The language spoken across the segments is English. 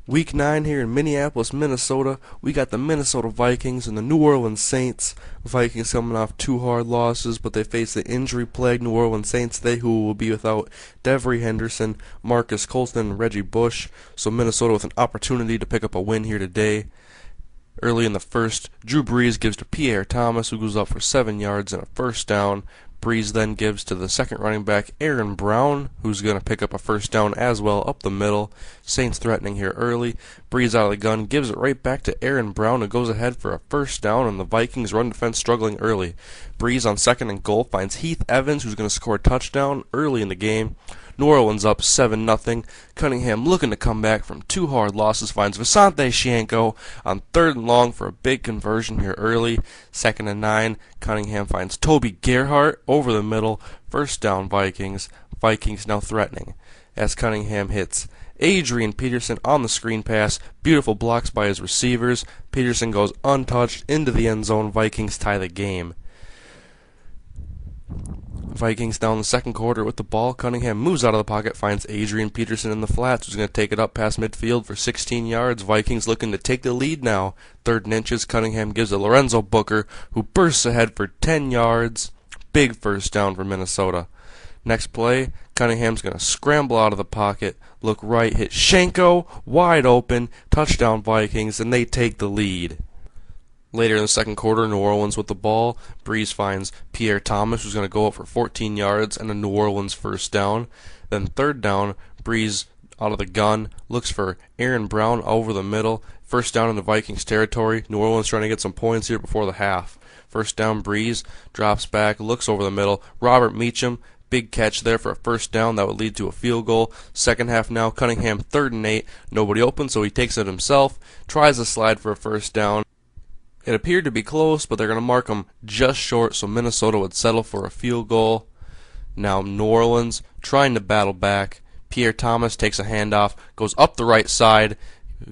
Week 9 here in Minneapolis, Minnesota. We got the Minnesota Vikings and the New Orleans Saints. Vikings coming off two hard losses, but they face the injury-plagued New Orleans Saints, who will be without Devery Henderson, Marcus Colston, and Reggie Bush. So Minnesota with an opportunity to pick up a win here today. Early in the first, Drew Brees gives to Pierre Thomas, who goes up for 7 yards and a first down. Brees then gives to the second running back, Aaron Brown, who's going to pick up a first down as well up the middle. Saints threatening here early. Brees out of the gun, gives it right back to Aaron Brown, who goes ahead for a first down, and the Vikings run defense struggling early. Brees on second and goal finds Heath Evans, who's going to score a touchdown early in the game. New Orleans up 7-0. Cunningham looking to come back from two hard losses finds Visanthe Shianko on third and long for a big conversion here early. 2nd and 9. Cunningham finds Toby Gerhart over the middle. First down Vikings. Vikings now threatening as Cunningham hits Adrian Peterson on the screen pass. Beautiful blocks by his receivers. Peterson goes untouched into the end zone. Vikings tie the game. Vikings down the second quarter with the ball. Cunningham moves out of the pocket, finds Adrian Peterson in the flats, who's going to take it up past midfield for 16 yards. Vikings looking to take the lead now. 3rd and inches, Cunningham gives to Lorenzo Booker, who bursts ahead for 10 yards. Big first down for Minnesota. Next play, Cunningham's going to scramble out of the pocket, look right, hit Shianko, wide open, touchdown Vikings, and they take the lead. Later in the second quarter, New Orleans with the ball. Brees finds Pierre Thomas, who's going to go up for 14 yards and a New Orleans first down. Then 3rd down, Brees out of the gun, looks for Aaron Brown over the middle. First down in the Vikings territory. New Orleans trying to get some points here before the half. First down, Brees drops back, looks over the middle. Robert Meacham, big catch there for a first down that would lead to a field goal. Second half now, Cunningham 3rd and 8. Nobody open, so he takes it himself. Tries a slide for a first down. It appeared to be close, but they're going to mark them just short, so Minnesota would settle for a field goal. Now New Orleans trying to battle back. Pierre Thomas takes a handoff, goes up the right side.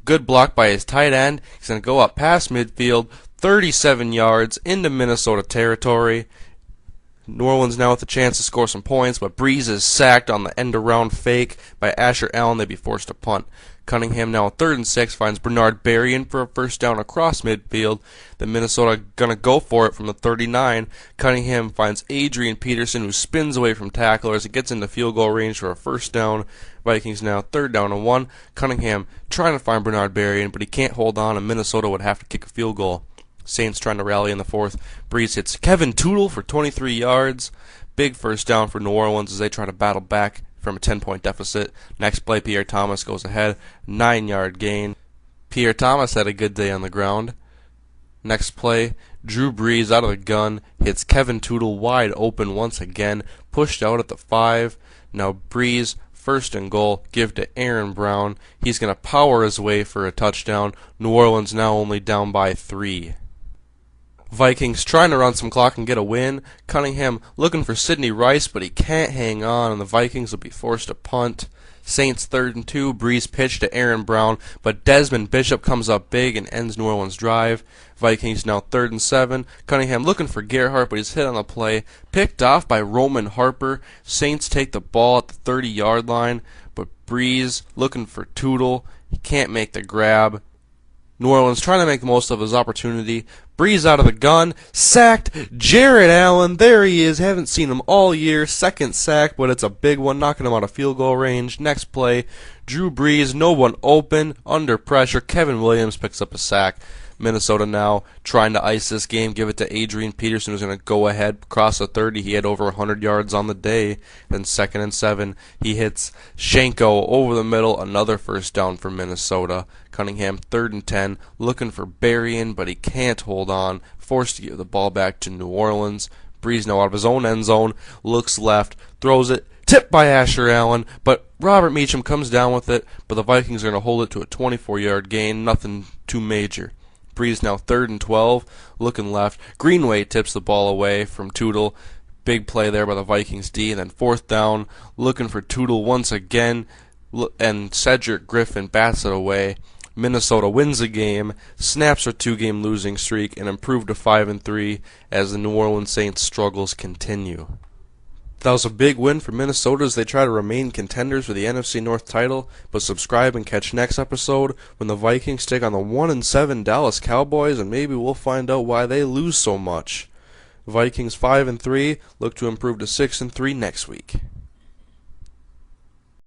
Good block by his tight end. He's going to go up past midfield, 37 yards into Minnesota territory. New Orleans now with a chance to score some points, but Brees is sacked on the end-around fake by Asher Allen. They'd be forced to punt. Cunningham now 3rd and 6 finds Bernard Berrien for a first down across midfield. Then Minnesota gonna go for it from the 39. Cunningham finds Adrian Peterson, who spins away from tacklers. It gets into field goal range for a first down. Vikings now 3rd down and 1. Cunningham trying to find Bernard Berrien, but he can't hold on, and Minnesota would have to kick a field goal. Saints trying to rally in the 4th. Brees hits Kevin Tootle for 23 yards. Big first down for New Orleans as they try to battle back from a 10-point deficit. Next play, Pierre Thomas goes ahead. 9-yard gain. Pierre Thomas had a good day on the ground. Next play, Drew Brees out of the gun, hits Kevin Tootle wide open once again, pushed out at the 5. Now Brees, 1st and goal, give to Aaron Brown. He's going to power his way for a touchdown. New Orleans now only down by 3. Vikings trying to run some clock and get a win. Cunningham looking for Sidney Rice, but he can't hang on, and the Vikings will be forced to punt. Saints 3rd and 2. Brees pitch to Aaron Brown, but Desmond Bishop comes up big and ends New Orleans' drive. Vikings now 3rd and 7. Cunningham looking for Gerhart, but he's hit on the play. Picked off by Roman Harper. Saints take the ball at the 30-yard line, but Brees looking for Tootle. He can't make the grab. New Orleans trying to make the most of his opportunity. Brees out of the gun. Sacked. Jared Allen. There he is. Haven't seen him all year. 2nd sack, but it's a big one, knocking him out of field goal range. Next play, Drew Brees. No one open. Under pressure. Kevin Williams picks up a sack. Minnesota now trying to ice this game. Give it to Adrian Peterson, who's going to go ahead, cross the 30. He had over 100 yards on the day. Then 2nd and 7. He hits Shianko over the middle. Another first down for Minnesota. Cunningham 3rd and 10. Looking for Berrien, but he can't hold on. Forced to give the ball back to New Orleans. Brees now out of his own end zone. Looks left. Throws it. Tipped by Asher Allen, but Robert Meacham comes down with it. But the Vikings are going to hold it to a 24-yard gain. Nothing too major. Brees now 3rd and 12, looking left. Greenway tips the ball away from Tootle. Big play there by the Vikings D. And then 4th down, looking for Tootle once again, and Cedric Griffin bats it away. Minnesota wins the game, snaps their 2-game losing streak, and improved to 5-3 as the New Orleans Saints struggles continue. That was a big win for Minnesota as they try to remain contenders for the NFC North title, but subscribe and catch next episode when the Vikings take on the 1-7 Dallas Cowboys, and maybe we'll find out why they lose so much. Vikings 5-3 look to improve to 6-3 next week.